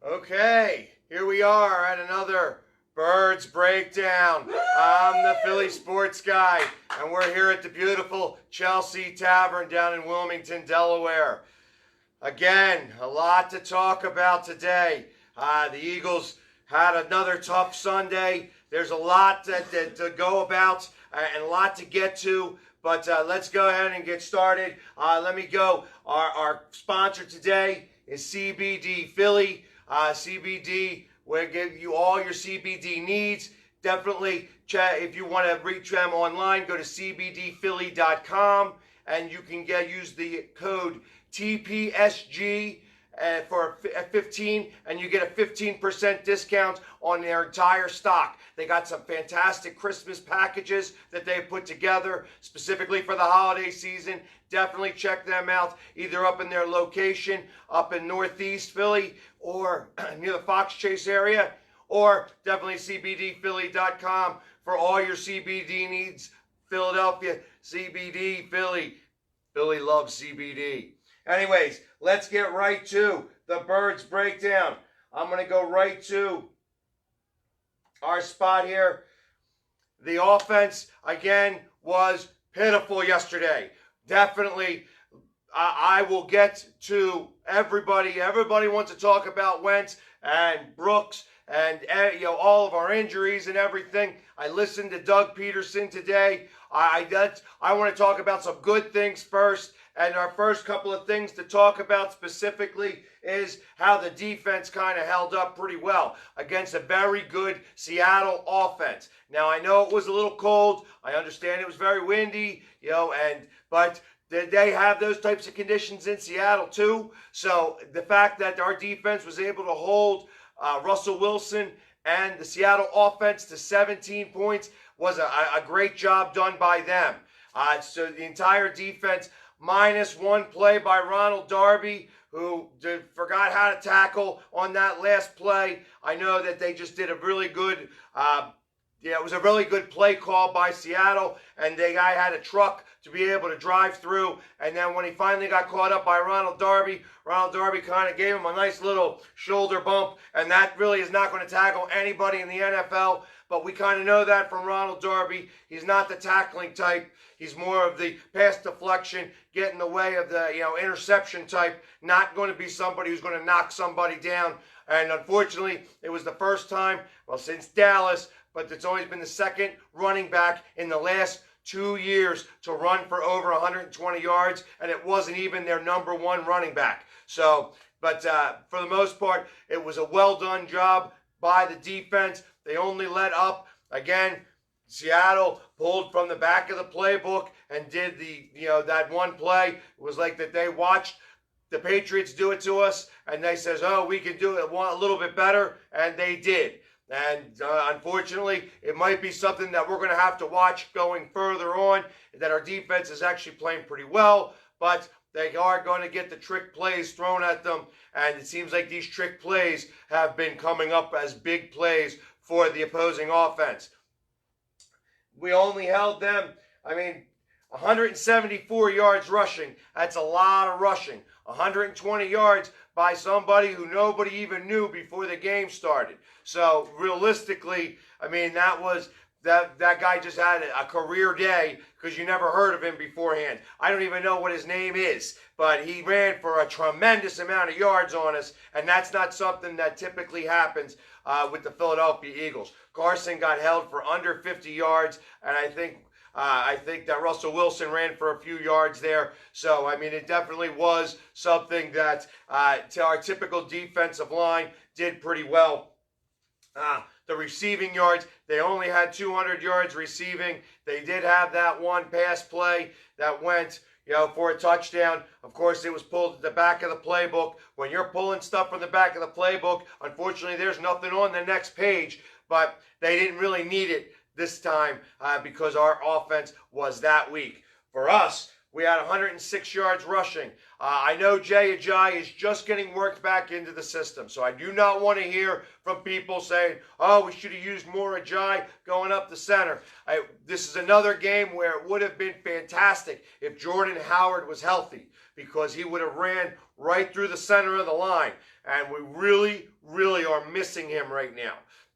Okay, here we are at another Birds Breakdown. I'm the Philly sports guy, and we're here at the beautiful Chelsea Tavern down in Wilmington, Delaware. Again, a lot to talk about today. The Eagles had another tough Sunday. There's a lot to go about and a lot to get to. But let's go ahead and get started. Let me go. Our sponsor today is CBD Philly. CBD will give you all your CBD needs. Definitely check if you want to reach them online. Go to cbdphilly.com and you can use the code TPSG for 15, and you get a 15% discount on their entire stock. They got some fantastic Christmas packages that they put together specifically for the holiday season. Definitely check them out, either up in their location up in Northeast Philly or near the Fox Chase area, or definitely cbdphilly.com for all your CBD needs. Philadelphia, CBD, Philly. Philly loves CBD. Anyways, let's get right to the Birds Breakdown. I'm going to go right to our spot here. The offense, again, was pitiful yesterday. Definitely, I will get to everybody. Everybody wants to talk about Wentz and Brooks and all of our injuries and everything. I listened to Doug Peterson today. I want to talk about some good things first. And our first couple of things to talk about specifically is how the defense kind of held up pretty well against a very good Seattle offense. Now, I know it was a little cold. I understand it was very windy, but they have those types of conditions in Seattle too. So the fact that our defense was able to hold Russell Wilson and the Seattle offense to 17 points was a great job done by them. So the entire defense, minus one play by Ronald Darby, who forgot how to tackle on that last play. I know that they just did a really good, it was a really good play call by Seattle, and the guy had a truck to be able to drive through. And then when he finally got caught up by Ronald Darby kind of gave him a nice little shoulder bump, and that really is not going to tackle anybody in the NFL. But we kind of know that from Ronald Darby. He's not the tackling type. He's more of the pass deflection, get in the way of the interception type, not going to be somebody who's going to knock somebody down. And unfortunately, it was the first time, since Dallas, but it's always been the second running back in the last 2 years to run for over 120 yards, and it wasn't even their number one running back. So, but for the most part, it was a well-done job by the defense. They only let up, again, Seattle pulled from the back of the playbook and did that one play. It was like that they watched the Patriots do it to us, and they says, oh, we can do it a little bit better, and they did. And unfortunately, it might be something that we're going to have to watch going further on, that our defense is actually playing pretty well, but they are going to get the trick plays thrown at them, and it seems like these trick plays have been coming up as big plays for the opposing offense. We only held them, 174 yards rushing. That's a lot of rushing. 120 yards by somebody who nobody even knew before the game started. So realistically, that guy just had a career day because you never heard of him beforehand. I don't even know what his name is, but he ran for a tremendous amount of yards on us, and that's not something that typically happens with the Philadelphia Eagles. Carson got held for under 50 yards, and I think that Russell Wilson ran for a few yards there. So, it definitely was something that our typical defensive line did pretty well. The receiving yards, they only had 200 yards receiving. They did have that one pass play that went, for a touchdown. Of course, it was pulled at the back of the playbook. When you're pulling stuff from the back of the playbook, unfortunately, there's nothing on the next page, but they didn't really need it this time because our offense was that weak. For us, we had 106 yards rushing. I know Jay Ajayi is just getting worked back into the system, so I do not want to hear from people saying, oh, we should have used more Ajayi going up the center. This is another game where it would have been fantastic if Jordan Howard was healthy, because he would have ran right through the center of the line. And we really, really are missing him right now.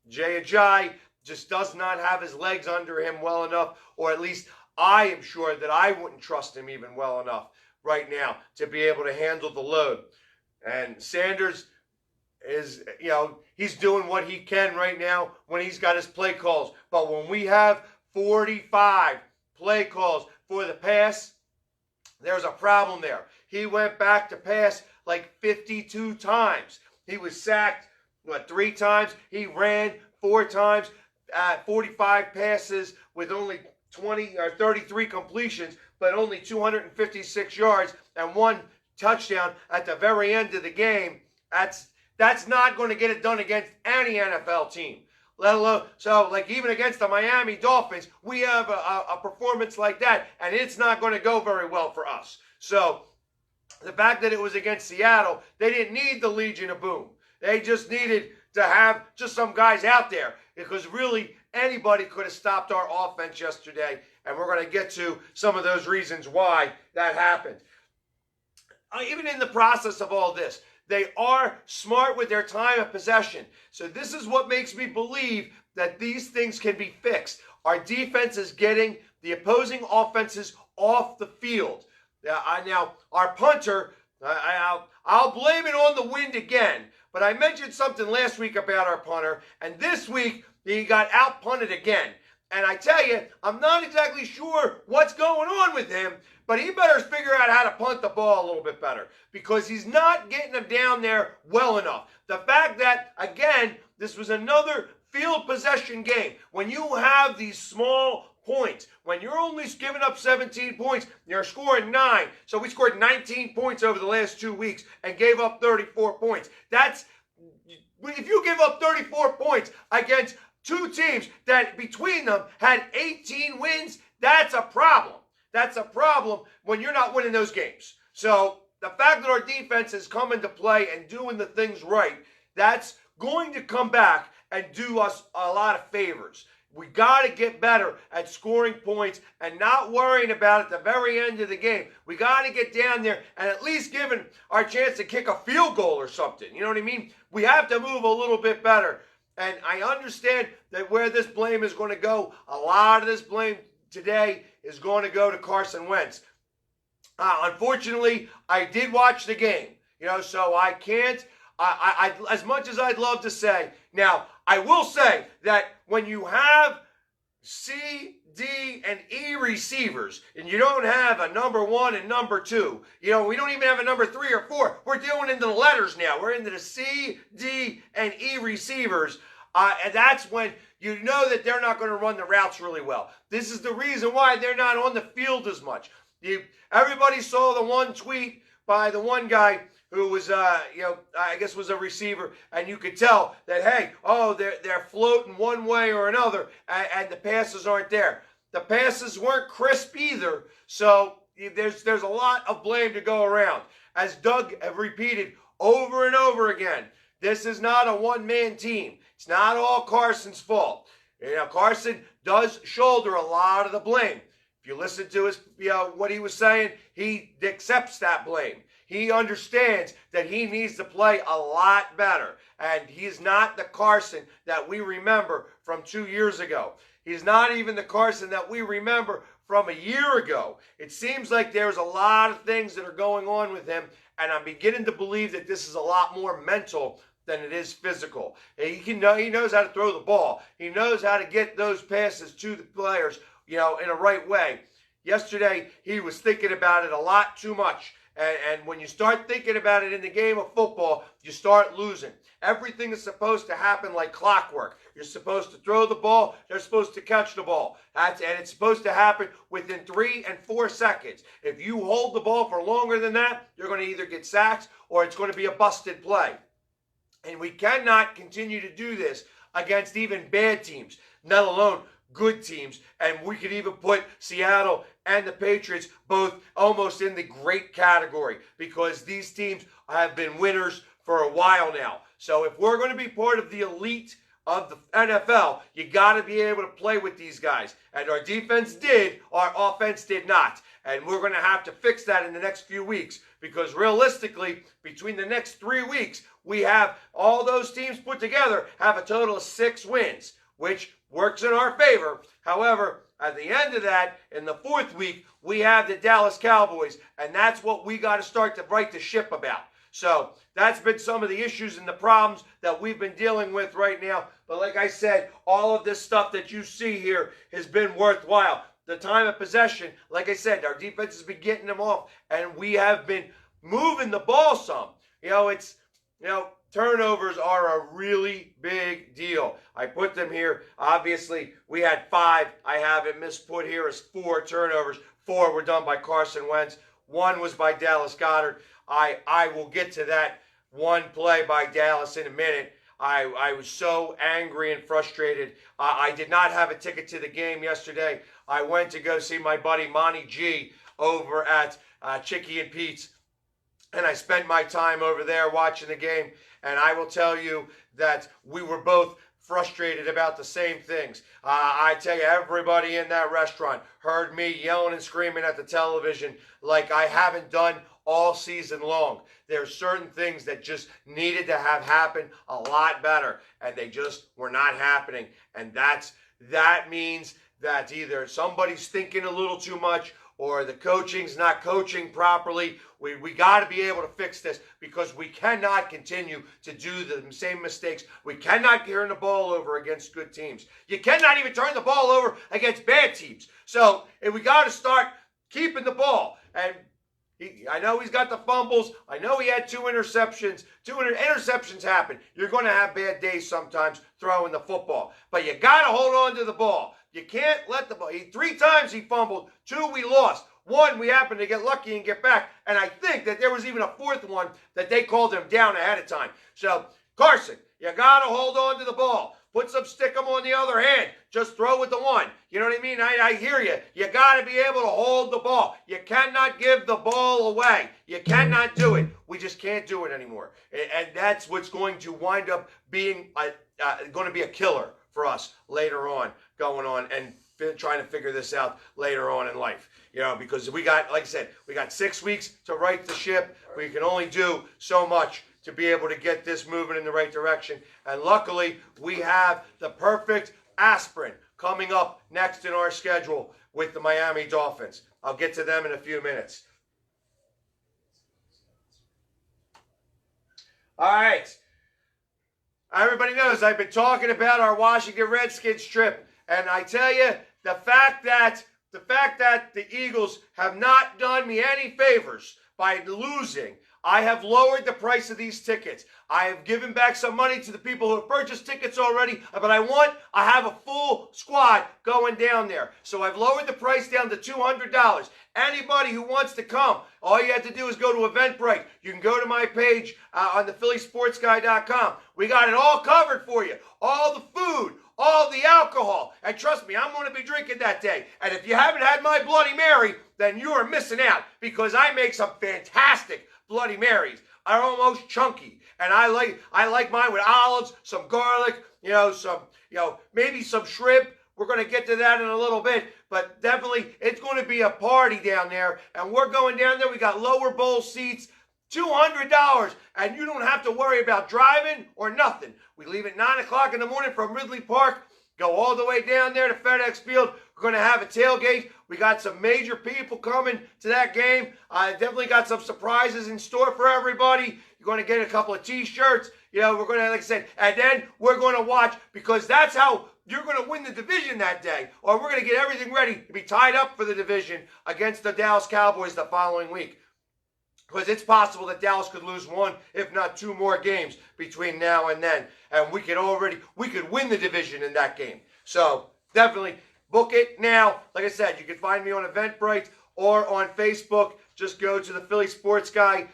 Jay Ajayi just does not have his legs under him well enough, or at least I am sure that I wouldn't trust him even well enough right now to be able to handle the load. And Sanders is, he's doing what he can right now when he's got his play calls. But when we have 45 play calls for the pass, there's a problem there. He went back to pass like 52 times. He was sacked, 3 times? He ran 4 times, 45 passes with only 20 or 33 completions, but only 256 yards and 1 touchdown at the very end of the game. That's not going to get it done against any NFL team. Let alone, even against the Miami Dolphins, we have a performance like that, and it's not going to go very well for us. So the fact that it was against Seattle, they didn't need the Legion of Boom. They just needed to have just some guys out there, because really anybody could have stopped our offense yesterday, and we're going to get to some of those reasons why that happened. Even in the process of all this, they are smart with their time of possession. So this is what makes me believe that these things can be fixed. Our defense is getting the opposing offenses off the field. Now our punter, I'll blame it on the wind again, but I mentioned something last week about our punter, and this week he got out-punted again. And I tell you, I'm not exactly sure what's going on with him, but he better figure out how to punt the ball a little bit better, because he's not getting them down there well enough. The fact that, again, this was another field possession game. When you have these small points, when you're only giving up 17 points, you're scoring 9. So we scored 19 points over the last 2 weeks and gave up 34 points. If you give up 34 points against 2 teams that between them had 18 wins, that's a problem. That's a problem when you're not winning those games. So the fact that our defense is coming to play and doing the things right, that's going to come back and do us a lot of favors. We got to get better at scoring points and not worrying about it at the very end of the game. We got to get down there and at least giving our chance to kick a field goal or something. You know what I mean? We have to move a little bit better. And I understand that where this blame is going to go, a lot of this blame today is going to go to Carson Wentz. Unfortunately, I did watch the game, so I can't, as much as I'd love to say. Now, I will say that when you have C, D, and E receivers, and you don't have a number 1 and number 2, we don't even have a number 3 or 4. We're doing into the letters now. We're into the C, D, and E receivers. And that's when you know that they're not going to run the routes really well. This is the reason why they're not on the field as much. Everybody saw the one tweet by the one guy who was, I guess was a receiver, and you could tell that, hey, they're floating one way or another, and the passes aren't there. The passes weren't crisp either, so there's a lot of blame to go around. As Doug have repeated over and over again, this is not a one-man team. It's not all Carson's fault. Carson does shoulder a lot of the blame. If you listen to his, what he was saying, he accepts that blame. He understands that he needs to play a lot better. And he's not the Carson that we remember from 2 years ago. He's not even the Carson that we remember from a year ago. It seems like there's a lot of things that are going on with him, and I'm beginning to believe that this is a lot more mental than it is physical. He knows how to throw the ball. He knows how to get those passes to the players, in a right way. Yesterday, he was thinking about it a lot too much. And when you start thinking about it in the game of football, you start losing. Everything is supposed to happen like clockwork. You're supposed to throw the ball. They're supposed to catch the ball. And it's supposed to happen within 3 and 4 seconds. If you hold the ball for longer than that, you're going to either get sacked or it's going to be a busted play. And we cannot continue to do this against even bad teams, let alone good teams. And we could even put Seattle and the Patriots both almost in the great category, because these teams have been winners for a while now. So if we're going to be part of the elite of the NFL. You got to be able to play with these guys. And our defense did, our offense did not. And we're going to have to fix that in the next few weeks because realistically, between the next 3 weeks, we have all those teams put together have a total of 6 wins, which works in our favor. However, at the end of that, in the 4th week, we have the Dallas Cowboys, and that's what we got to start to right the ship about. So that's been some of the issues and the problems that we've been dealing with right now. But like I said, all of this stuff that you see here has been worthwhile. The time of possession, like I said, our defense has been getting them off, and we have been moving the ball some. Turnovers are a really big deal. I put them here. Obviously, we had 5. I have it misput here as 4 turnovers. 4 were done by Carson Wentz. 1 was by Dallas Goedert. I will get to that one play by Dallas in a minute. I was so angry and frustrated. I did not have a ticket to the game yesterday. I went to go see my buddy Monty G over at Chicky and Pete's, and I spent my time over there watching the game. And I will tell you that we were both frustrated about the same things. I tell you, everybody in that restaurant heard me yelling and screaming at the television like I haven't done all season long. There's certain things that just needed to have happened a lot better, and they just were not happening. And that means that either somebody's thinking a little too much or the coaching's not coaching properly. We got to be able to fix this because we cannot continue to do the same mistakes. We cannot turn the ball over against good teams. You cannot even turn the ball over against bad teams. So we got to start keeping the ball. And I know he's got the fumbles. I know he had 2 interceptions. Interceptions happen. You're going to have bad days sometimes throwing the football. But you got to hold on to the ball. You can't let the ball. 3 times he fumbled. 2 we lost. 1 we happened to get lucky and get back. And I think that there was even a 4th one that they called him down ahead of time. So, Carson, you got to hold on to the ball. Put some stickum on the other hand. Just throw with the 1. You know what I mean? I hear you. You got to be able to hold the ball. You cannot give the ball away. You cannot do it. We just can't do it anymore. And that's what's going to wind up being going to be a killer for us later on, going on and trying to figure this out later on in life. Because we got, like I said, we got 6 weeks to right the ship. We can only do so much to be able to get this moving in the right direction. And luckily, we have the perfect aspirin coming up next in our schedule with the Miami Dolphins. I'll get to them in a few minutes. All right. Everybody knows I've been talking about our Washington Redskins trip. And I tell you, the fact that the Eagles have not done me any favors by losing, I have lowered the price of these tickets. I have given back some money to the people who have purchased tickets already, but I have a full squad going down there. So I've lowered the price down to $200. Anybody who wants to come, all you have to do is go to Eventbrite. You can go to my page on the PhillySportsGuy.com. We got it all covered for you. All the food, all the alcohol. And trust me, I'm going to be drinking that day. And if you haven't had my Bloody Mary, then you are missing out because I make some fantastic Bloody Marys. Are almost chunky. And I like mine with olives, some garlic, maybe some shrimp. We're going to get to that in a little bit, but definitely it's going to be a party down there. And we're going down there. We got lower bowl seats, $200, and you don't have to worry about driving or nothing. We leave at 9 o'clock in the morning from Ridley Park, go all the way down there to FedEx Field. We're going to have a tailgate. We got some major people coming to that game. I definitely got some surprises in store for everybody. You're going to get a couple of T-shirts. We're going to, like I said, and then we're going to watch because that's how you're going to win the division that day, or we're going to get everything ready to be tied up for the division against the Dallas Cowboys the following week. Because it's possible that Dallas could lose 1, if not 2 more games between now and then. And we could win the division in that game. So definitely book it now. Like I said, you can find me on Eventbrite or on Facebook. Just go to the Philly Sports Guy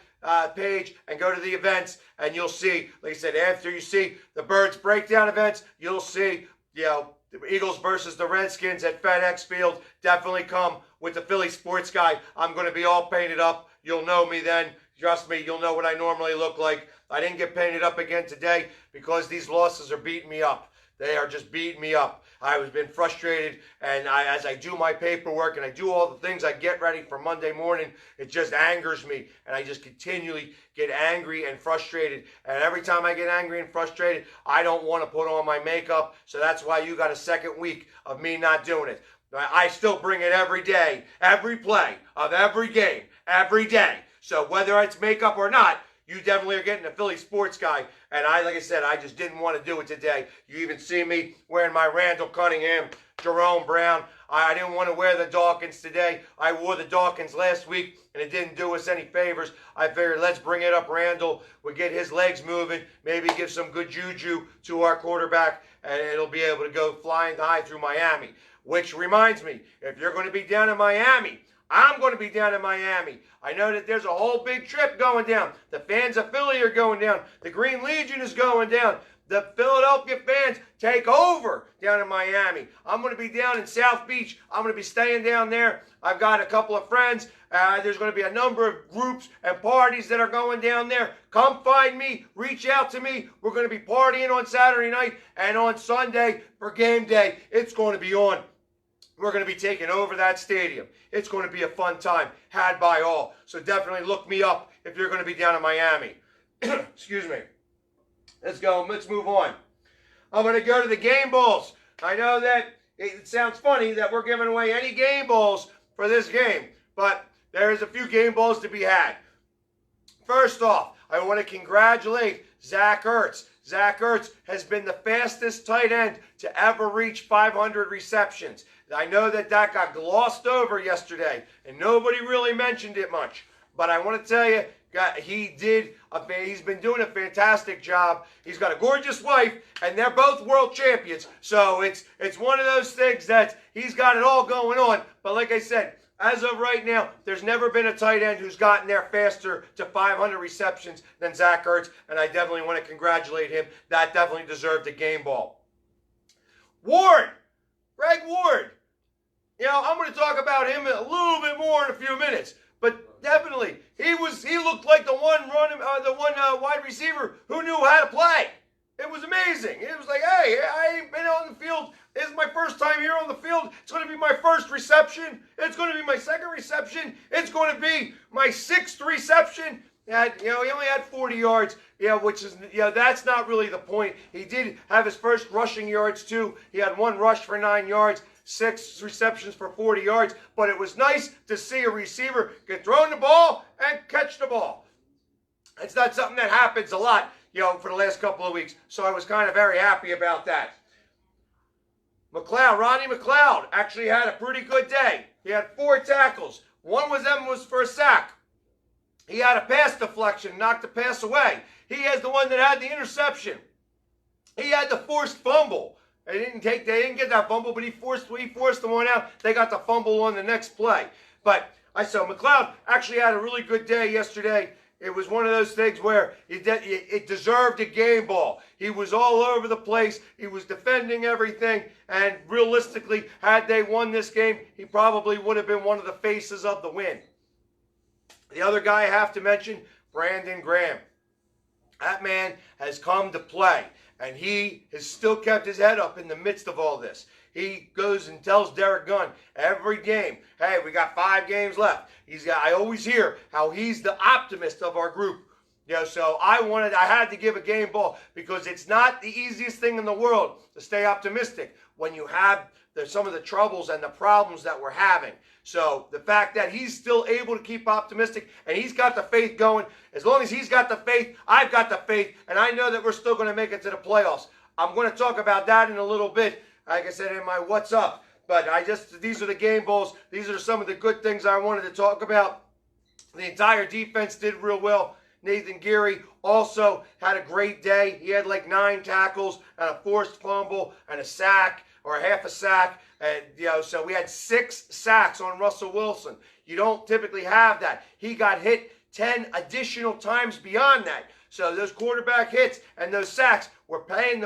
page and go to the events, and you'll see, like I said, after you see the Birds breakdown events, you'll see, the Eagles versus the Redskins at FedEx Field. Definitely come with the Philly Sports Guy. I'm going to be all painted up. You'll know me then. Trust me, you'll know what I normally look like. I didn't get painted up again today because these losses are beating me up. They are just beating me up. I've been frustrated, and as I do my paperwork and I do all the things I get ready for Monday morning, it just angers me, and I just continually get angry and frustrated. And every time I get angry and frustrated, I don't want to put on my makeup, so that's why you got a second week of me not doing it. I still bring it every day, every play of every game, every day. So whether it's makeup or not, you definitely are getting a Philly sports guy. And like I said, I just didn't want to do it today. You even see me wearing my Randall Cunningham, Jerome Brown. I didn't want to wear the Dawkins today. I wore the Dawkins last week, and it didn't do us any favors. I figured let's bring it up Randall. We'll get his legs moving, maybe give some good juju to our quarterback, and it'll be able to go flying high through Miami. Which reminds me, if you're going to be down in Miami, I'm going to be down in Miami. I know that there's a whole big trip going down. The fans of Philly are going down. The Green Legion is going down. The Philadelphia fans take over down in Miami. I'm going to be down in South Beach. I'm going to be staying down there. I've got a couple of friends. There's going to be a number of groups and parties that are going down there. Come find me. Reach out to me. We're going to be partying on Saturday night and on Sunday for game day. It's going to be on. We're going to be taking over that stadium. It's going to be a fun time, had by all. So definitely look me up if you're going to be down in Miami. Excuse me. Let's go. Let's move on. I'm going to go to the game balls. I know that it sounds funny that we're giving away any game balls for this game, but there's a few game balls to be had. First off, I want to congratulate Zach Ertz. Zach Ertz has been the fastest tight end to ever reach 500 receptions. I know that got glossed over yesterday, and nobody really mentioned it much. But I want to tell you, he's been doing a fantastic job. He's got a gorgeous wife, and they're both world champions. So it's one of those things that he's got it all going on. But like I said, as of right now, there's never been a tight end who's gotten there faster to 500 receptions than Zach Ertz, and I definitely want to congratulate him. That definitely deserved a game ball. Ward, Greg Ward. You know, I'm going to talk about him a little bit more in a few minutes, but definitely he looked like the one wide receiver who knew how to play. It was amazing. It was like, hey, I ain't been on the field. This is my first time here on the field. It's going to be my first reception. It's going to be my second reception. It's going to be my sixth reception. He only had 40 yards, which is, that's not really the point. He did have his first rushing yards, too. He had one rush for 9 yards, 6 receptions for 40 yards. But it was nice to see a receiver get thrown the ball and catch the ball. It's not something that happens a lot, for the last couple of weeks. So I was kind of very happy about that. Ronnie McLeod actually had a pretty good day. He had 4 tackles. One of them was for a sack. He had a pass deflection, knocked the pass away. He is the one that had the interception. He had the forced fumble. They didn't get that fumble, but he forced the one out. They got the fumble on the next play. But I saw McLeod actually had a really good day yesterday. It was one of those things where it deserved a game ball. He was all over the place. He was defending everything. And realistically, had they won this game, he probably would have been one of the faces of the win. The other guy I have to mention, Brandon Graham. That man has come to play, and he has still kept his head up in the midst of all this. He goes and tells Derek Gunn every game, hey, we got 5 games left. I always hear how he's the optimist of our group. So I had to give a game ball because it's not the easiest thing in the world to stay optimistic when you have some of the troubles and the problems that we're having. So the fact that he's still able to keep optimistic and he's got the faith going, as long as he's got the faith, I've got the faith, and I know that we're still going to make it to the playoffs. I'm going to talk about that in a little bit, like I said in my What's Up. But these are the game balls. These are some of the good things I wanted to talk about. The entire defense did real well. Nathan Geary also had a great day. He had like 9 tackles and a forced fumble and a sack or a half a sack. And, so we had 6 sacks on Russell Wilson. You don't typically have that. He got hit 10 additional times beyond that. So those quarterback hits and those sacks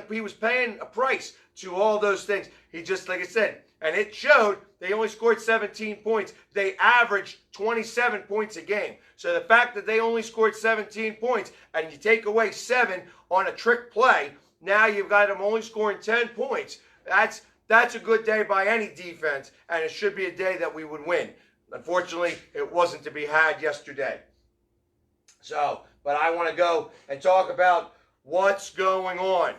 he was paying a price to all those things. He just, like I said, and it showed. They only scored 17 points. They averaged 27 points a game. So the fact that they only scored 17 points and you take away 7 on a trick play, Now you've got them only scoring 10 points. That's a good day by any defense, and it should be a day that we would win. Unfortunately, it wasn't to be had yesterday. So, but I want to go and talk about what's going on.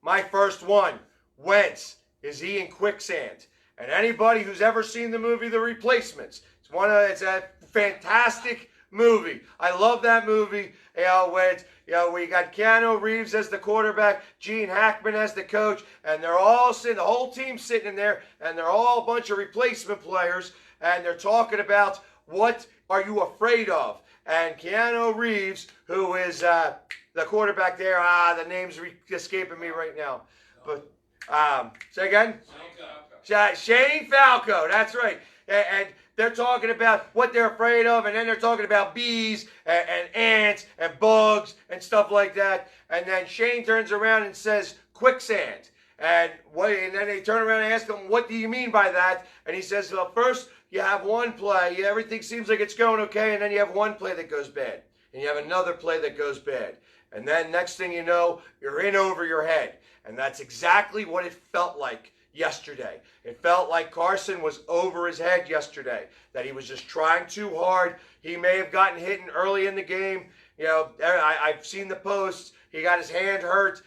My first one, Wentz. Is he in quicksand? And anybody who's ever seen the movie The Replacements, it's a fantastic movie. I love that movie. We got Keanu Reeves as the quarterback, Gene Hackman as the coach, and they're all sitting, the whole team's sitting in there, and they're all a bunch of replacement players, and they're talking about what are you afraid of? And Keanu Reeves, who is the quarterback there, the name's escaping me right now, but say again? Shane Falco, that's right. And they're talking about what they're afraid of, and then they're talking about bees and ants and bugs and stuff like that. And then Shane turns around and says, quicksand. And then they turn around and ask him, what do you mean by that? And he says, well, first you have one play, everything seems like it's going okay, and then you have one play that goes bad. And you have another play that goes bad. And then next thing you know, you're in over your head. And that's exactly what it felt like yesterday. It felt like Carson was over his head yesterday, that he was just trying too hard. He may have gotten hit early in the game. I've seen the posts. He got his hand hurt,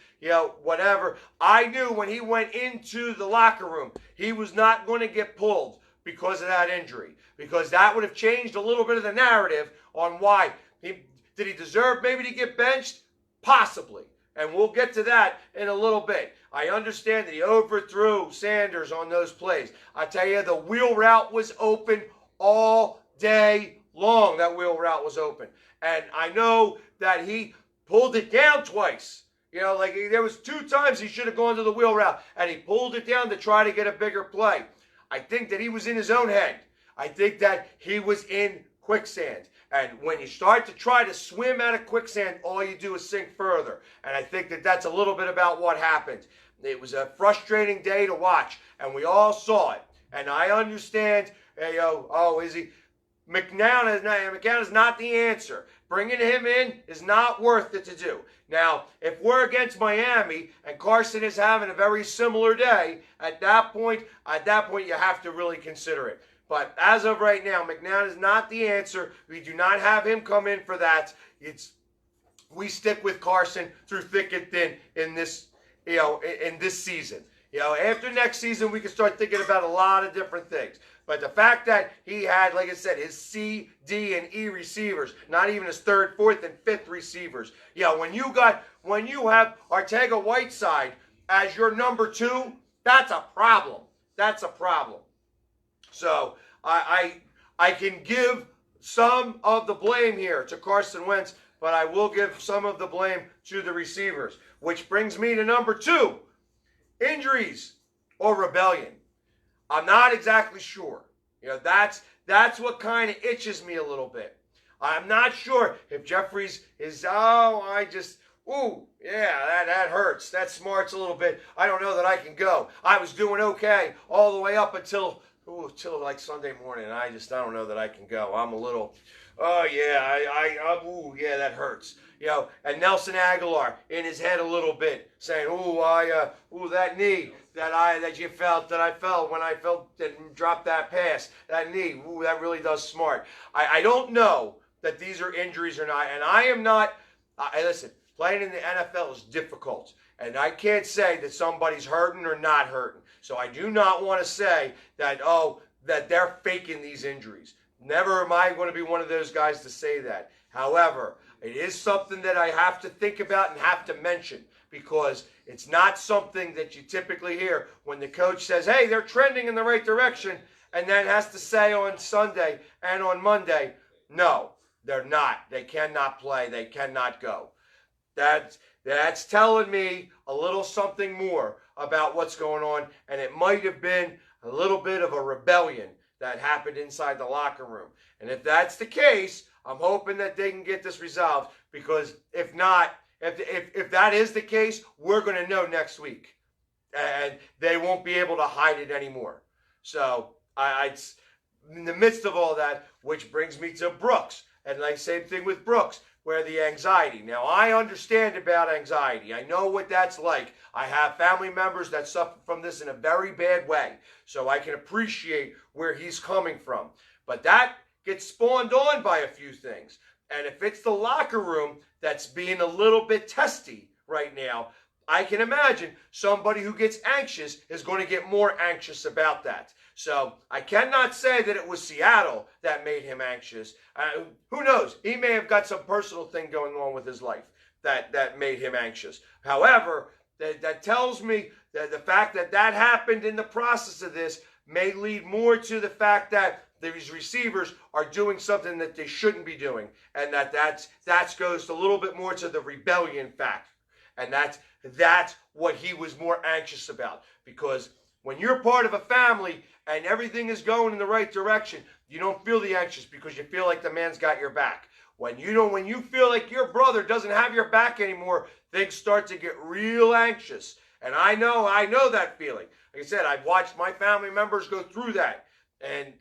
whatever. I knew when he went into the locker room, he was not going to get pulled because of that injury, because that would have changed a little bit of the narrative on why. Did he deserve maybe to get benched? Possibly. And we'll get to that in a little bit. I understand that he overthrew Sanders on those plays. I tell you, the wheel route was open all day long. That wheel route was open. And I know that he pulled it down twice. There was 2 times he should have gone to the wheel route, and he pulled it down to try to get a bigger play. I think that he was in his own head. I think that he was in quicksand. And when you start to try to swim out of quicksand, all you do is sink further. And I think that that's a little bit about what happened. It was a frustrating day to watch, and we all saw it. And I understand, is he? McNown is not the answer. Bringing him in is not worth it to do. Now, if we're against Miami and Carson is having a very similar day, at that point you have to really consider it. But as of right now, McNown is not the answer. We do not have him come in for that. We stick with Carson through thick and thin in this, in this season. After next season, we can start thinking about a lot of different things. But the fact that he had, like I said, his C, D, and E receivers, not even his 3rd, 4th, and 5th receivers. When you have Ortega-Whiteside as your number 2, that's a problem. That's a problem. So I can give some of the blame here to Carson Wentz, but I will give some of the blame to the receivers, which brings me to number 2, injuries or rebellion. I'm not exactly sure. That's what kind of itches me a little bit. I'm not sure if Jeffries is, that hurts. That smarts a little bit. I don't know that I can go. I was doing okay all the way up until like Sunday morning. I don't know that I can go. I'm a little, that hurts. And Nelson Aguilar in his head a little bit, saying, that knee that I felt when I dropped that pass, that knee, that really does smart. I don't know that these are injuries or not, and I am not. Listen, playing in the NFL is difficult, and I can't say that somebody's hurting or not hurting. So I do not want to say that that they're faking these injuries. Never am I going to be one of those guys to say that. However, it is something that I have to think about and have to mention, because it's not something that you typically hear when the coach says, hey, they're trending in the right direction, and then has to say on Sunday and on Monday, no, they're not. They cannot play. They cannot go. That's telling me a little something more about what's going on, and it might have been a little bit of a rebellion that happened inside the locker room. And if that's the case, I'm hoping that they can get this resolved, because if not, if that is the case, we're going to know next week, and they won't be able to hide it anymore. So in the midst of all that, which brings me to Brooks, and like same thing with Brooks. where the anxiety. Now, I understand about anxiety. I know what that's like. I have family members that suffer from this in a very bad way. So I can appreciate where he's coming from. But that gets spawned on by a few things. And if it's the locker room that's being a little bit testy right now, I can imagine somebody who gets anxious is going to get more anxious about that. So I cannot say that it was Seattle that made him anxious. Who knows? He may have got some personal thing going on with his life that made him anxious. However, that tells me that the fact that that happened in the process of this may lead more to the fact that these receivers are doing something that they shouldn't be doing, and that goes a little bit more to the rebellion factor. And that's what he was more anxious about. Because when you're part of a family and everything is going in the right direction, you don't feel the anxious because you feel like the man's got your back. When you feel like your brother doesn't have your back anymore, things start to get real anxious. And I know that feeling. Like I said, I've watched my family members go through that. And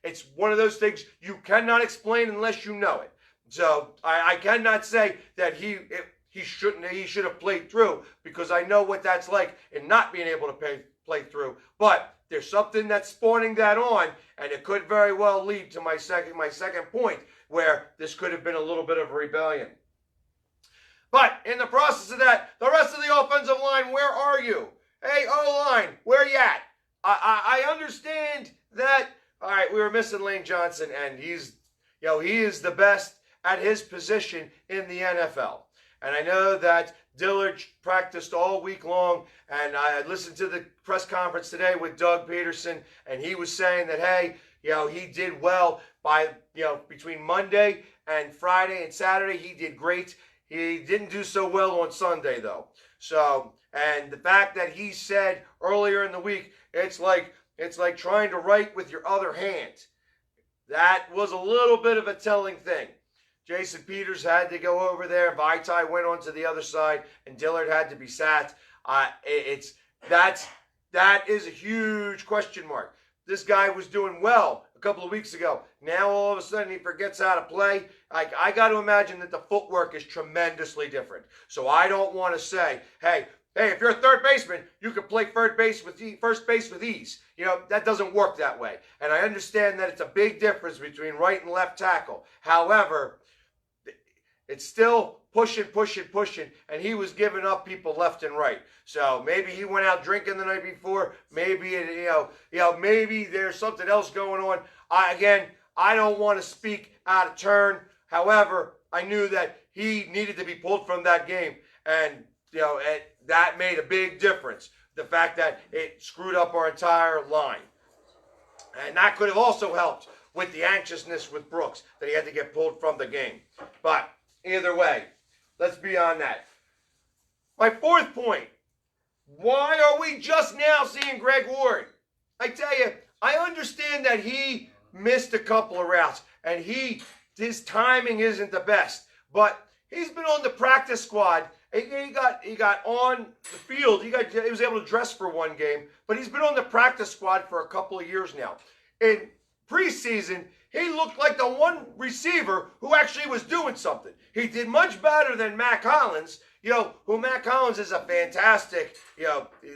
it's one of those things you cannot explain unless you know it. So I cannot say that he should have played through, because I know what that's like in not being able to play through. But there's something that's spawning that on, and it could very well lead to my second point, where this could have been a little bit of a rebellion. But in the process of that, the rest of the offensive line, where are you? Hey, O-line, where you at? I understand that. All right, we were missing Lane Johnson, and he is the best at his position in the NFL. And I know that Dillard practiced all week long, and I listened to the press conference today with Doug Peterson, and he was saying that, hey, he did well by, between Monday and Friday and Saturday, he did great. He didn't do so well on Sunday, though. So, and the fact that he said earlier in the week, it's like trying to write with your other hand. That was a little bit of a telling thing. Jason Peters had to go over there. Vaitai went on to the other side, and Dillard had to be sat. That is a huge question mark. This guy was doing well a couple of weeks ago. Now all of a sudden he forgets how to play. I got to imagine that the footwork is tremendously different. So I don't want to say, hey, if you're a third baseman, you can play first base with ease. That doesn't work that way. And I understand that it's a big difference between right and left tackle. However, it's still pushing, and he was giving up people left and right. So maybe he went out drinking the night before. Maybe maybe there's something else going on. I don't want to speak out of turn. However, I knew that he needed to be pulled from that game, and that made a big difference. The fact that it screwed up our entire line, and that could have also helped with the anxiousness with Brooks that he had to get pulled from the game. But either way, let's be on that. My fourth point, why are we just now seeing Greg Ward? I tell you, I understand that he missed a couple of routes, and his timing isn't the best, but he's been on the practice squad. He got on the field. He was able to dress for one game, but he's been on the practice squad for a couple of years now. In preseason, he looked like the one receiver who actually was doing something. He did much better than Mac Hollins, who Mac Hollins is a fantastic,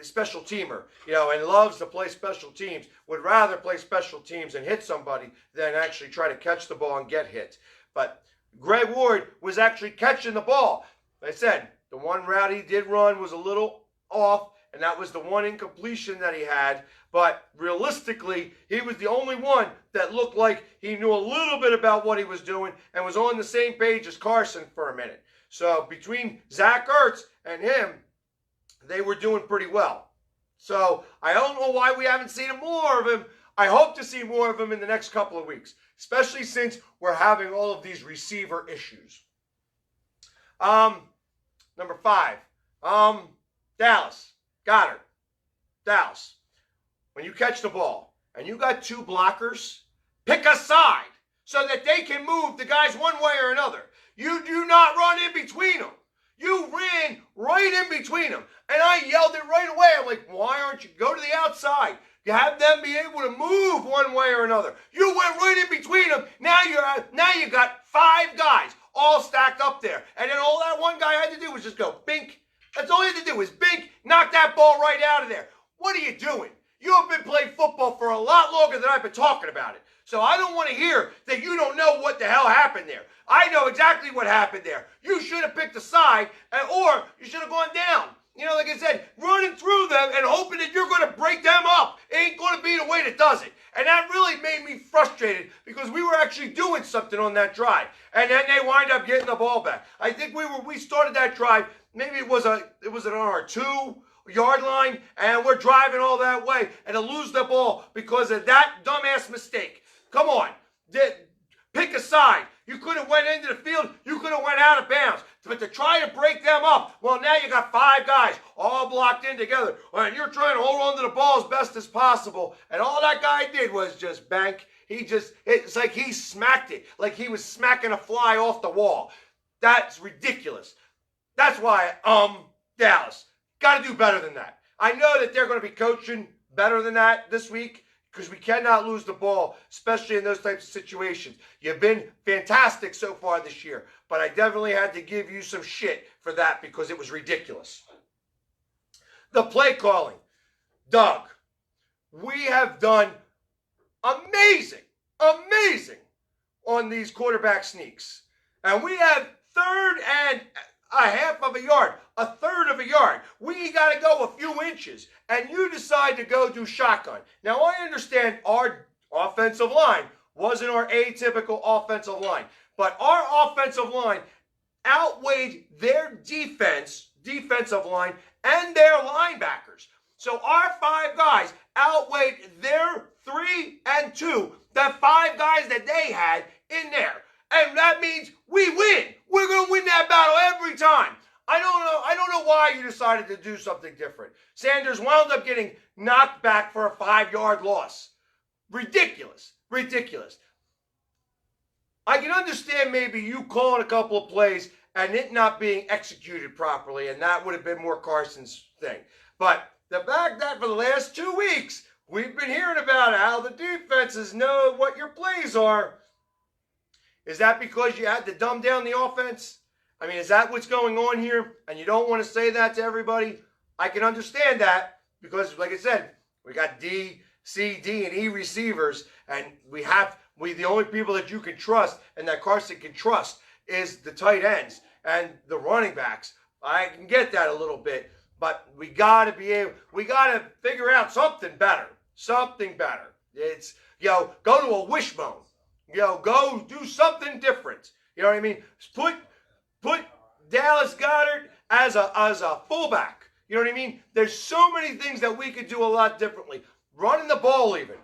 special teamer, and loves to play special teams, would rather play special teams and hit somebody than actually try to catch the ball and get hit. But Greg Ward was actually catching the ball. Like I said, the one route he did run was a little off, and that was the one incompletion that he had. But realistically, he was the only one that looked like he knew a little bit about what he was doing and was on the same page as Carson for a minute. So between Zach Ertz and him, they were doing pretty well. So I don't know why we haven't seen more of him. I hope to see more of him in the next couple of weeks, especially since we're having all of these receiver issues. Number 5, Dallas. Goddard. Dallas. When you catch the ball and you got two blockers, pick a side so that they can move the guys one way or another. You do not run in between them. You ran right in between them. And I yelled it right away. I'm like, why aren't you? Go to the outside. You have them be able to move one way or another. You went right in between them. Now you got 5 guys all stacked up there. And then all that one guy had to do was just go bink. That's all he had to do was bink, knock that ball right out of there. What are you doing? You have been playing football for a lot longer than I've been talking about it. So I don't want to hear that you don't know what the hell happened there. I know exactly what happened there. You should have picked a side, or you should have gone down. You know, like I said, running through them and hoping that you're going to break them up ain't going to be the way that does it. And that really made me frustrated because we were actually doing something on that drive. And then they wind up getting the ball back. I think we started that drive, maybe it was on our 2-yard line, and we're driving all that way and to lose the ball because of that dumbass mistake. Come on. Pick a side. You could have went into the field. You could have went out of bounds. But to try to break them up, well, now you got 5 guys all blocked in together. And you're trying to hold on to the ball as best as possible. And all that guy did was just bank. It's like he smacked it. Like he was smacking a fly off the wall. That's ridiculous. That's why, Dallas, got to do better than that. I know that they're going to be coaching better than that this week, because we cannot lose the ball, especially in those types of situations. You've been fantastic so far this year, but I definitely had to give you some shit for that because it was ridiculous. The play calling. Doug, we have done amazing on these quarterback sneaks. And we have 3rd and a half of a yard, a 1/3 of a yard. We got to go a few inches, and you decide to go do shotgun. Now, I understand our offensive line wasn't our atypical offensive line, but our offensive line outweighed their defensive line, and their linebackers. So our 5 guys outweighed their 3 and 2, the 5 guys that they had in there. And that means we win. We're going to win that battle every time. I don't know why you decided to do something different. Sanders wound up getting knocked back for a 5-yard loss. Ridiculous. I can understand maybe you calling a couple of plays and it not being executed properly, and that would have been more Carson's thing. But the fact that for the last 2 weeks, we've been hearing about how the defenses know what your plays are. Is that because you had to dumb down the offense? I mean, is that what's going on here? And you don't want to say that to everybody? I can understand that because, like I said, we got D, C, D, and E receivers, and the only people that you can trust and that Carson can trust is the tight ends and the running backs. I can get that a little bit, but we got to figure out something better. It's, go to a wishbone. Go do something different. You know what I mean? Put Dallas Goedert as a fullback. You know what I mean? There's so many things that we could do a lot differently. Running the ball even.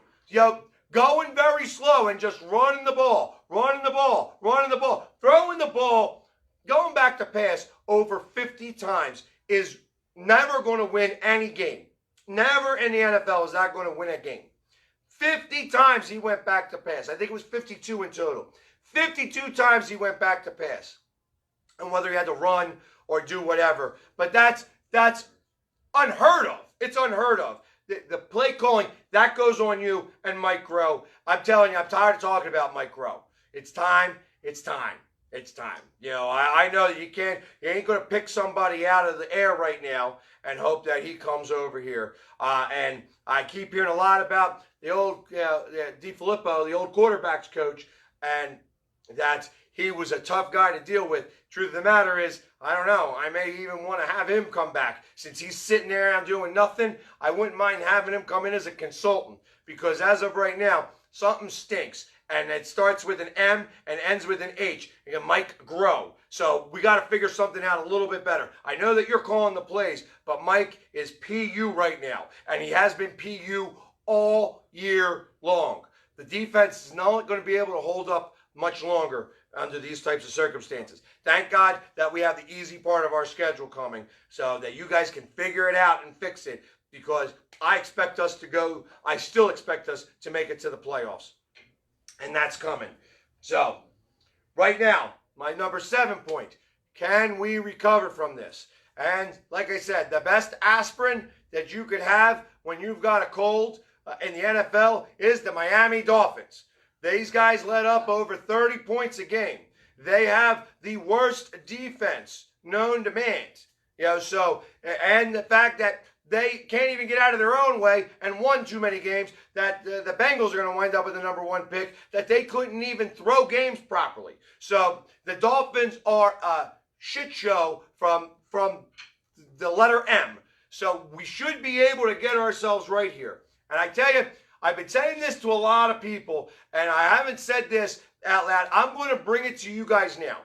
Going very slow and just running the ball. Throwing the ball, going back to pass over 50 times is never going to win any game. Never in the NFL is that going to win a game. 50 times he went back to pass. I think it was 52 in total. 52 times he went back to pass. And whether he had to run or do whatever. But that's unheard of. It's unheard of. The play calling, that goes on you and Mike Groh. I'm telling you, I'm tired of talking about Mike Groh. It's time. I know that you ain't going to pick somebody out of the air right now and hope that he comes over here. And I keep hearing a lot about the old DeFilippo, the old quarterbacks coach, and that he was a tough guy to deal with. Truth of the matter is, I don't know. I may even want to have him come back. Since he's sitting there and doing nothing, I wouldn't mind having him come in as a consultant. Because as of right now, something stinks. And it starts with an M and ends with an H. Mike Groh. So we got to figure something out a little bit better. I know that you're calling the plays, but Mike is PU right now. And he has been PU all year long. The defense is not going to be able to hold up much longer under these types of circumstances. Thank God that we have the easy part of our schedule coming so that you guys can figure it out and fix it, because I still expect us to make it to the playoffs. And that's coming. So, right now, my number 7 point, can we recover from this? And like I said, the best aspirin that you could have when you've got a cold in the NFL is the Miami Dolphins. These guys let up over 30 points a game. They have the worst defense known to man. So, and the fact that they can't even get out of their own way and won too many games, that the Bengals are going to wind up with the number 1 pick, that they couldn't even throw games properly. So the Dolphins are a shit show from the letter M. So we should be able to get ourselves right here. And I tell you, I've been saying this to a lot of people, and I haven't said this out loud. I'm going to bring it to you guys now.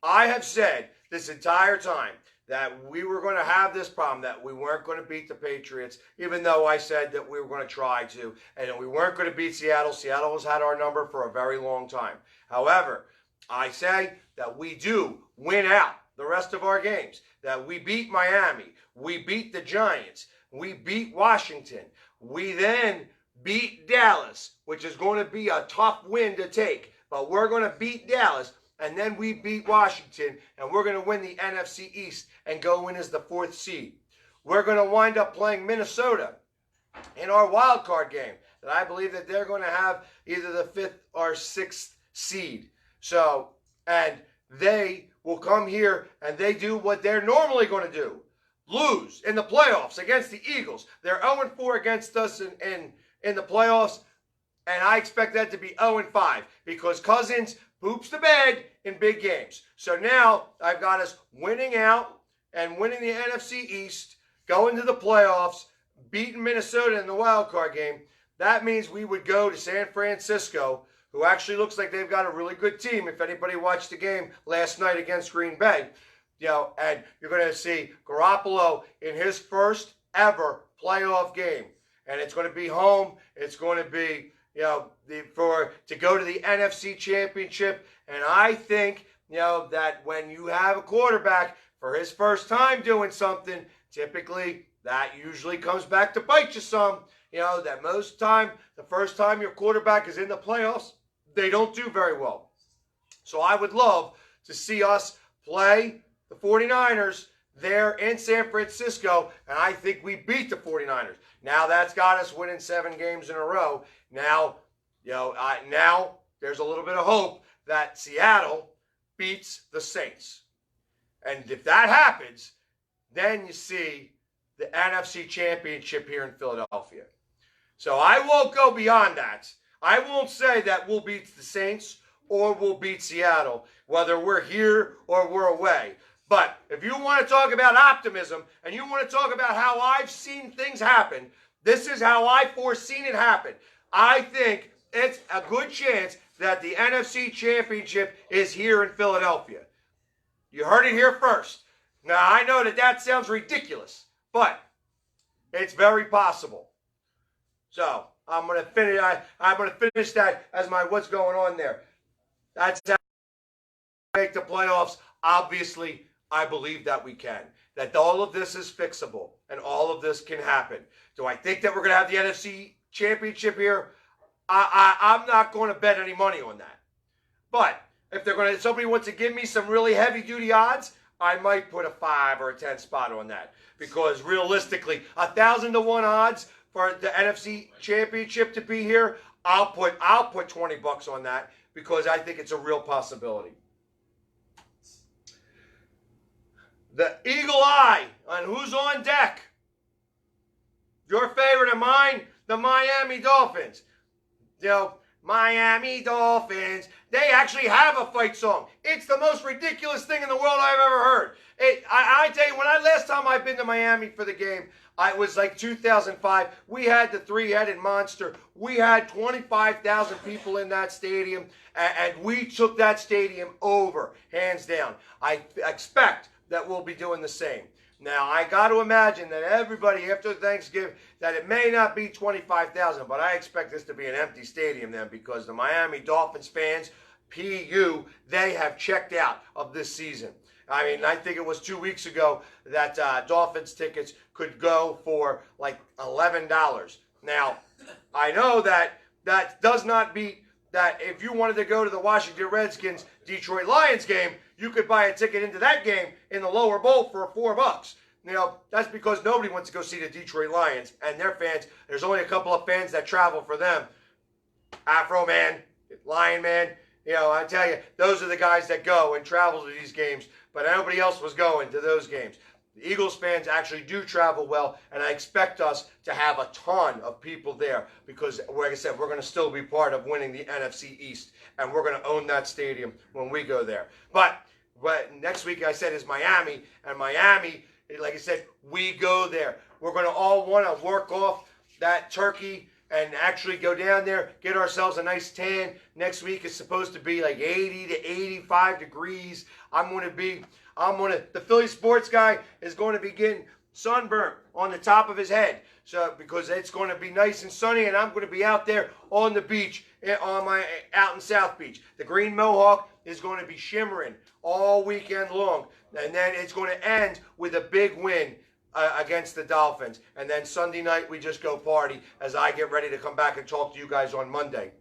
I have said this entire time that we were going to have this problem, that we weren't going to beat the Patriots, even though I said that we were going to try to, and we weren't going to beat Seattle. Seattle has had our number for a very long time. However, I say that we do win out the rest of our games, that we beat Miami, we beat the Giants, we beat Washington, we then beat Dallas, which is going to be a tough win to take, but we're going to beat Dallas. And then we beat Washington, and we're going to win the NFC East and go in as the 4th seed. We're going to wind up playing Minnesota in our wild card game, that I believe that they're going to have either the 5th or 6th seed. So, and they will come here and they do what they're normally going to do: lose in the playoffs against the Eagles. They're 0-4 against us in the playoffs, and I expect that to be 0-5 because Cousins poops the bed in big games. So now I've got us winning out and winning the NFC East, going to the playoffs, beating Minnesota in the wild card game. That means we would go to San Francisco, who actually looks like they've got a really good team. If anybody watched the game last night against Green Bay, and you're going to see Garoppolo in his first ever playoff game, and it's going to be home. It's going to be to go to the NFC Championship. And I think, that when you have a quarterback for his first time doing something, typically that usually comes back to bite you some. That most time, the first time your quarterback is in the playoffs, they don't do very well. So I would love to see us play the 49ers there in San Francisco, and I think we beat the 49ers. Now that's got us winning 7 games in a row. Now, now there's a little bit of hope that Seattle beats the Saints. And if that happens, then you see the NFC Championship here in Philadelphia. So I won't go beyond that. I won't say that we'll beat the Saints or we'll beat Seattle, whether we're here or we're away. But if you want to talk about optimism and you want to talk about how I've seen things happen, this is how I've foreseen it happen. I think it's a good chance that the NFC Championship is here in Philadelphia. You heard it here first. Now, I know that sounds ridiculous, but it's very possible. So I'm going to finish that as my what's going on there. That's how we make the playoffs. Obviously, I believe that we can. That all of this is fixable and all of this can happen. Do I think that we're going to have the NFC Championship here? I'm not going to bet any money on that. But if somebody wants to give me some really heavy-duty odds, I might put a 5 or a 10 spot on that. Because realistically, 1,000 to 1 odds for the NFC Championship to be here, I'll put $20 on that because I think it's a real possibility. The eagle eye on who's on deck. Your favorite of mine, the Miami Dolphins. Miami Dolphins. They actually have a fight song. It's the most ridiculous thing in the world I've ever heard. I tell you, last time I've been to Miami for the game, it was like 2005. We had the 3-headed monster. We had 25,000 people in that stadium, and we took that stadium over, hands down. I expect that we'll be doing the same. Now, I got to imagine that everybody after Thanksgiving, that it may not be 25,000, but I expect this to be an empty stadium then because the Miami Dolphins fans, PU, they have checked out of this season. I mean, I think it was 2 weeks ago that Dolphins tickets could go for like $11. Now, I know that does not beat that if you wanted to go to the Washington Redskins Detroit Lions game, you could buy a ticket into that game in the lower bowl for $4. That's because nobody wants to go see the Detroit Lions and their fans. There's only a couple of fans that travel for them. Afro Man, Lion Man, You know, I tell you, those are the guys that go and travel to these games, but nobody else was going to those games. The Eagles fans actually do travel well, and I expect us to have a ton of people there because, like I said, we're going to still be part of winning the NFC East, and we're going to own that stadium when we go there. But next week, I said, is Miami, and Miami, like I said, we go there. We're going to all want to work off that turkey and actually go down there, get ourselves a nice tan. Next week is supposed to be like 80 to 85 degrees. The Philly sports guy is going to be getting sunburnt on the top of his head. So, because it's going to be nice and sunny, and I'm going to be out there on the beach, out in South Beach. The Green Mohawk is going to be shimmering all weekend long. And then it's going to end with a big win against the Dolphins. And then Sunday night, we just go party as I get ready to come back and talk to you guys on Monday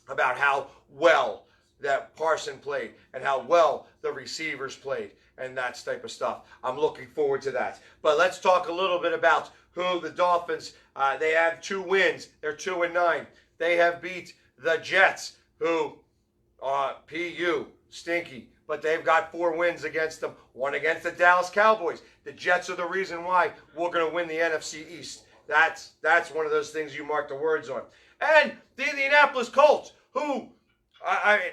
about how well that Parson played and how well the receivers played and that type of stuff. I'm looking forward to that. But let's talk a little bit about who the Dolphins, they have 2 wins. They're 2-9. They have beat the Jets, who are PU, stinky. But they've got 4 wins against them. 1 against the Dallas Cowboys. The Jets are the reason why we're going to win the NFC East. That's one of those things you mark the words on. And the Indianapolis Colts, who,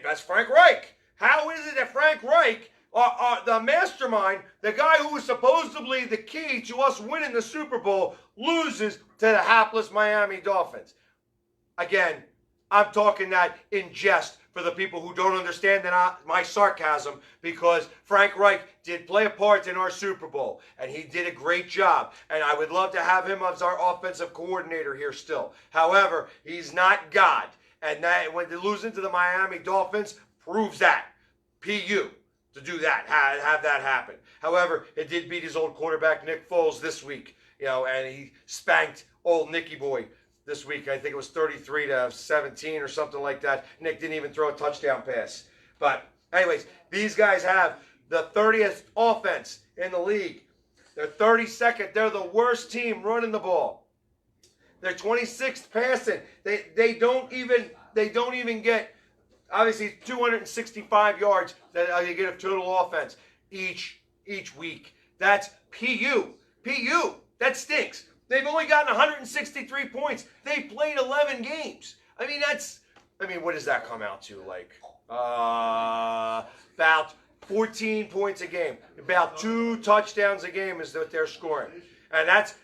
that's Frank Reich. How is it that Frank Reich, the mastermind, the guy who was supposedly the key to us winning the Super Bowl, loses to the hapless Miami Dolphins? Again, I'm talking that in jest for the people who don't understand my sarcasm, because Frank Reich did play a part in our Super Bowl, and he did a great job, and I would love to have him as our offensive coordinator here still. However, he's not God, and that when they losing to the Miami Dolphins proves that. PU to do that, have that happen. However, it did beat his old quarterback Nick Foles this week, and he spanked old Nicky Boy this week. I think it was 33-17 or something like that. Nick didn't even throw a touchdown pass. But anyways, these guys have the 30th offense in the league. They're 32nd. They're the worst team running the ball. They're 26th passing. They don't even get, obviously, 265 yards that you get of total offense each week. That's PU. That stinks. They've only gotten 163 points. They played 11 games. I mean, what does that come out to? Like, about 14 points a game. About 2 touchdowns a game is what they're scoring. And that's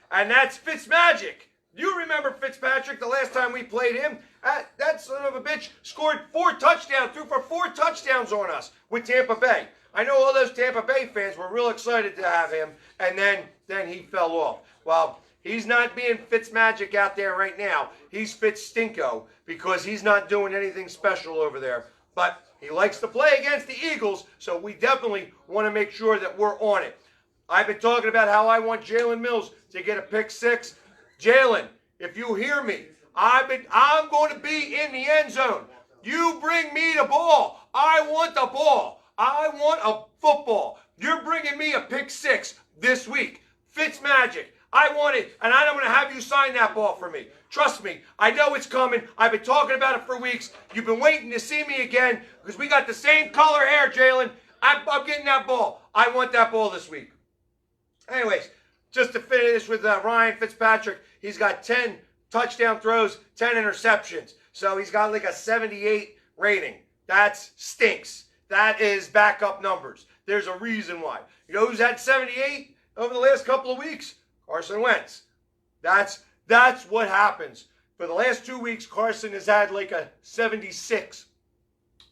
Fitzmagic. You remember Fitzpatrick the last time we played him? That son of a bitch scored 4 touchdowns, threw for 4 touchdowns on us with Tampa Bay. I know all those Tampa Bay fans were real excited to have him, and then he fell off. Well, he's not being Fitzmagic out there right now. He's Fitz-Stinko because he's not doing anything special over there. But he likes to play against the Eagles, so we definitely want to make sure that we're on it. I've been talking about how I want Jalen Mills to get a pick 6. Jalen, if you hear me, I'm going to be in the end zone. You bring me the ball. I want the ball. I want a football. You're bringing me a pick 6 this week. Fitzmagic. I want it, and I'm going to have you sign that ball for me. Trust me, I know it's coming. I've been talking about it for weeks. You've been waiting to see me again because we got the same color hair, Jalen. I'm getting that ball. I want that ball this week. Anyways, just to finish with Ryan Fitzpatrick, he's got 10 touchdown throws, 10 interceptions. So he's got like a 78 rating. That stinks. That is backup numbers. There's a reason why. You know who's had 78 over the last couple of weeks? Carson Wentz. That's what happens. For the last 2 weeks, Carson has had like a 76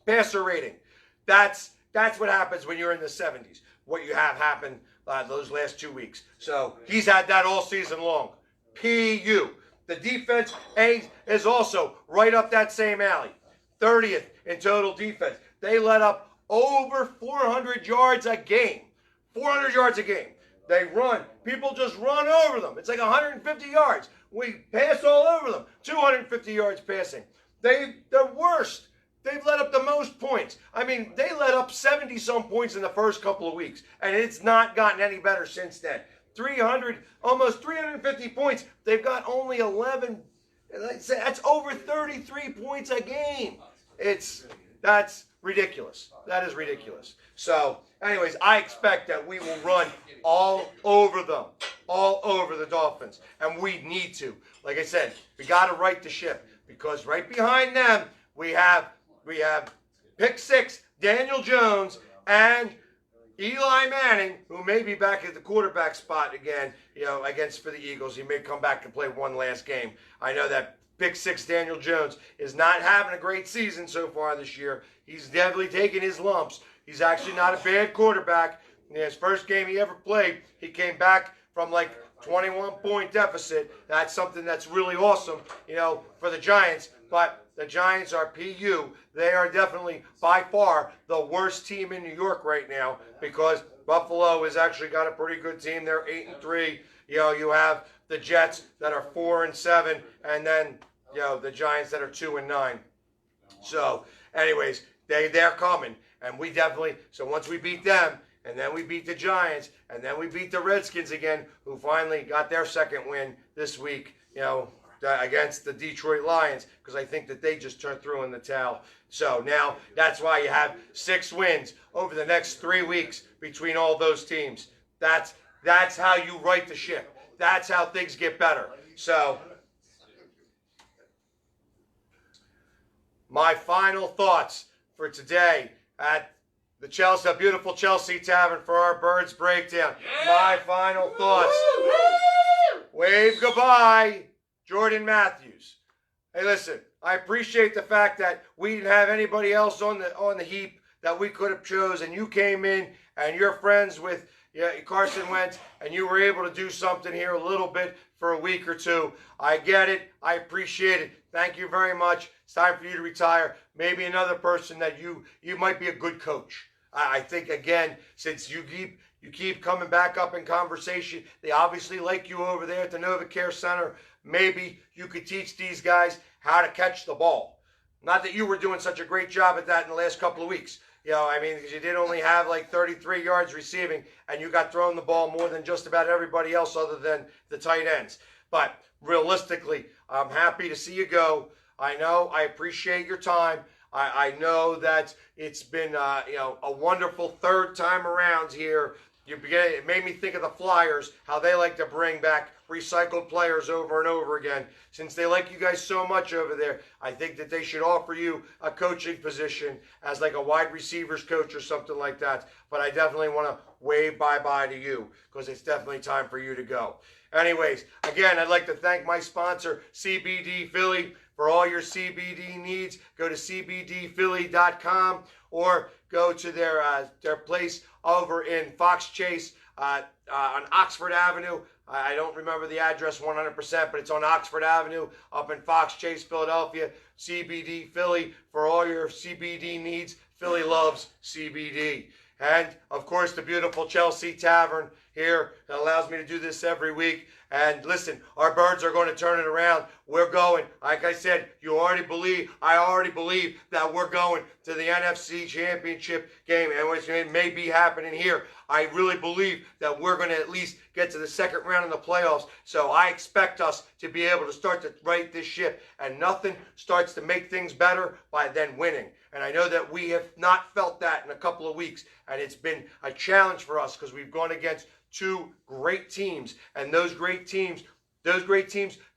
passer rating. That's what happens when you're in the 70s. What you have happened those last 2 weeks. So he's had that all season long. PU. The defense is also right up that same alley. 30th in total defense. They let up over 400 yards a game. 400 yards a game. They run. People just run over them. It's like 150 yards. We pass all over them. 250 yards passing. They're worst. They've let up the most points. I mean, they let up 70-some points in the first couple of weeks, and it's not gotten any better since then. Almost 350 points. They've got only 11. That's over 33 points a game. It's That's ridiculous. That is ridiculous. So, anyways, I expect that we will run all over them, all over the Dolphins, and we need to. Like I said, we got to right the ship because right behind them we have pick 6, Daniel Jones, and Eli Manning, who may be back at the quarterback spot again, against for the Eagles. He may come back and play one last game. I know that pick 6 Daniel Jones is not having a great season so far this year. He's definitely taking his lumps. He's actually not a bad quarterback. In his first game he ever played, he came back from like 21-point deficit. That's something that's really awesome, for the Giants. But the Giants are PU. They are definitely by far the worst team in New York right now because Buffalo has actually got a pretty good team. They're 8-3. You have the Jets that are 4-7, and then the Giants that are 2-9. So, anyways, they're coming, and we definitely. So once we beat them, and then we beat the Giants, and then we beat the Redskins again, who finally got their second win this week. Against the Detroit Lions, because I think that they just turned through in the towel. So now that's why you have 6 wins over the next 3 weeks between all those teams. That's how you right the ship. That's how things get better. So my final thoughts for today at the beautiful Chelsea Tavern for our Birds Breakdown. My final thoughts. Wave goodbye, Jordan Matthews. Hey, listen, I appreciate the fact that we didn't have anybody else on the heap that we could have chosen. You came in and you're friends with Carson Wentz, and you were able to do something here a little bit for a week or two. I get it. I appreciate it. Thank you very much. It's time for you to retire. Maybe another person that you might be a good coach. I think, again, since you keep coming back up in conversation, they obviously like you over there at the NovaCare Center. Maybe you could teach these guys how to catch the ball. Not that you were doing such a great job at that in the last couple of weeks. Because you did only have like 33 yards receiving, and you got thrown the ball more than just about everybody else other than the tight ends. But realistically, I'm happy to see you go. I know, I appreciate your time. I know that it's been a wonderful third time around here. It made me think of the Flyers, how they like to bring back recycled players over and over again. Since they like you guys so much over there, I think that they should offer you a coaching position as like a wide receivers coach or something like that. But I definitely want to wave bye-bye to you because it's definitely time for you to go. Anyways, again, I'd like to thank my sponsor, CBD Philly. For all your CBD needs, go to cbdphilly.com or go to their place over in Fox Chase on Oxford Avenue. I don't remember the address 100%, but it's on Oxford Avenue up in Fox Chase, Philadelphia. CBD Philly for all your CBD needs. Philly loves CBD. And, of course, the beautiful Chelsea Tavern here that allows me to do this every week. And listen, our Birds are going to turn it around. We're going. Like I said, I already believe that we're going to the NFC Championship game, and which may be happening here. I really believe that we're going to at least get to the second round in the playoffs. So I expect us to be able to start to right this ship, and nothing starts to make things better than winning. And I know that we have not felt that in a couple of weeks, and it's been a challenge for us because we've gone against 2 great teams, and those great teams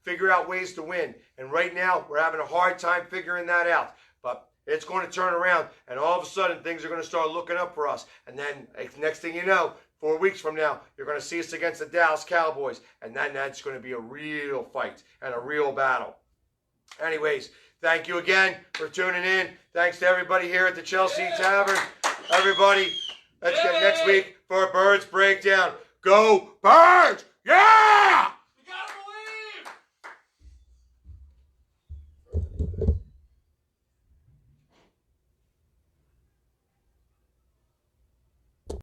figure out ways to win. And right now, we're having a hard time figuring that out. But it's going to turn around, and all of a sudden, things are going to start looking up for us. And then, next thing you know, 4 weeks from now, you're going to see us against the Dallas Cowboys, and then that's going to be a real fight and a real battle. Anyways, thank you again for tuning in. Thanks to everybody here at the Chelsea Tavern. Everybody, let's get next week for a Birds Breakdown. Go Birds! Yeah! You gotta believe!